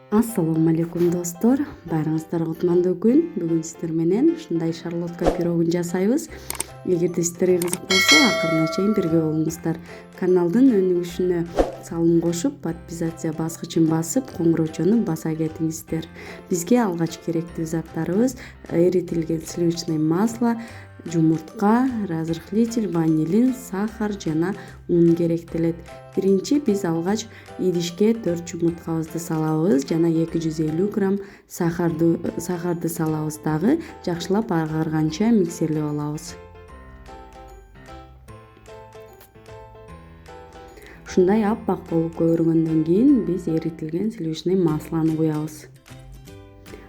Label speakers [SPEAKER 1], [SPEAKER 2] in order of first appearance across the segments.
[SPEAKER 1] Ассаламу алейкум достор, баарыңыздарга кутмандуу күн. Бүгүн сиздер менен ушундай шарлотка пирогун жасайбыз. Эгерде сиздерге кызык болсо, акырына чейин бирге болуңуздар. Каналдын өнүгүшүнө салым кошуп, подписация баскычын басып, коңгуроочону баса кетиңиздер. Бизге алгач керектүү заттарыбыз эритилген сливочный масло, жумуртка, разрыхлитель, ванилин, сахар жана ун керектелет. Биринчи биз алгач идишке 4 жумурткабызды салабыз жана 250 грамм сахарды салабыз дагы жакшылап агарганча миксерлеп алабыз. Ушундай аппак болуп көбүргөндөн кийин биз эритилген сливочный маслону куябыз.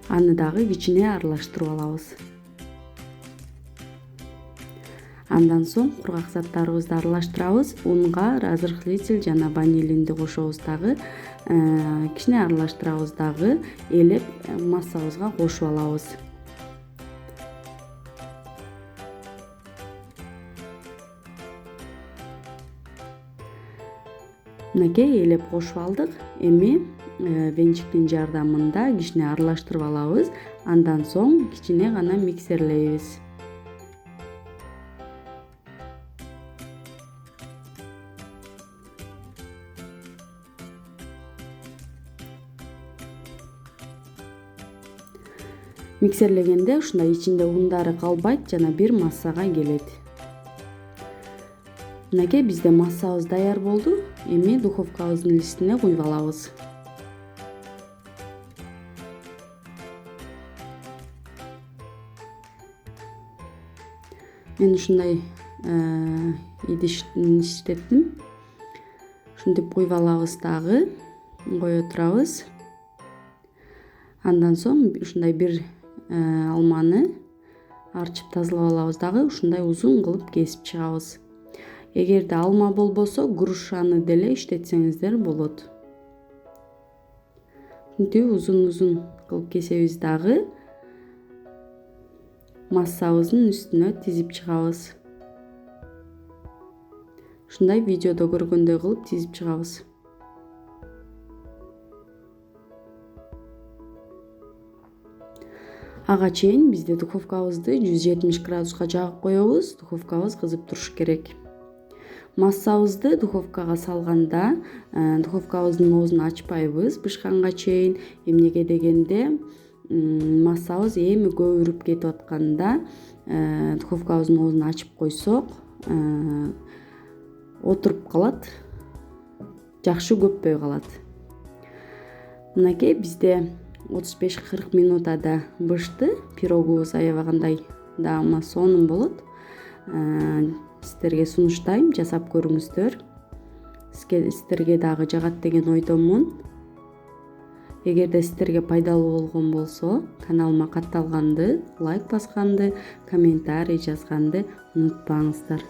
[SPEAKER 1] Аны дагы кичине аралаштырып алабыз. Андан соң кургак заттарыбызды аралаштырабыз. Унга разрыхлитель жана ванилинди кошобуз дагы, кичине аралаштырабыз дагы, элеп массабызга кошуп алабыз. Мынакей элеп кошуп алдык. Эми венчиктин жардамында кичине аралаштырып алабыз. Андан соң кичине гана миксерлейбиз. Миксерлегенде ушундай ичинде ундары калбайт жана бир массага келет. Мынакей бизде массабыз даяр болду. Эми духовкабыздын листине куюп алабыз. Мен ушундай идишти иштеттим. Ушинтип куюп алабыз дагы, кое турабыз. Андан соң ушундай бир алманы арчып тазалап алабыз дагы, ушундай узун кылып кесип чыгабыз. Эгерде алма болбосо, грушаны деле иштетсеңиздер болот. Ушинтип узун кылып кесебиз дагы, массабыздын үстүнө тизип чыгабыз. Ушундай видеодо көргөндөй кылып тизип чыгабыз. Ага чейин бизде духовкабызды 170 градуска жагып коебуз. Духовкабыз кызып туруш керек. Массабызды духовкага салганда духовкабыздын оозун ачпайбыз бышканга чейин. Эмнеге дегенде, массабыз эми көп үрүп кетип атканда духовкабыздын оозун ачып койсок, отуруп калат, жакшы көппөй калат. Мынакей бизде 35-40 минутада бышты. Пирогубуз аябагандай даама сонун болот. Сиздерге сунуштайм, жасап көрүңүздөр. Сиздерге дагы жагат деген ойдомун. Эгерде сиздерге пайдалуу болгон болсо, каналыма катталганды, лайк басканды, комментарий жазганды унутпаңыздар.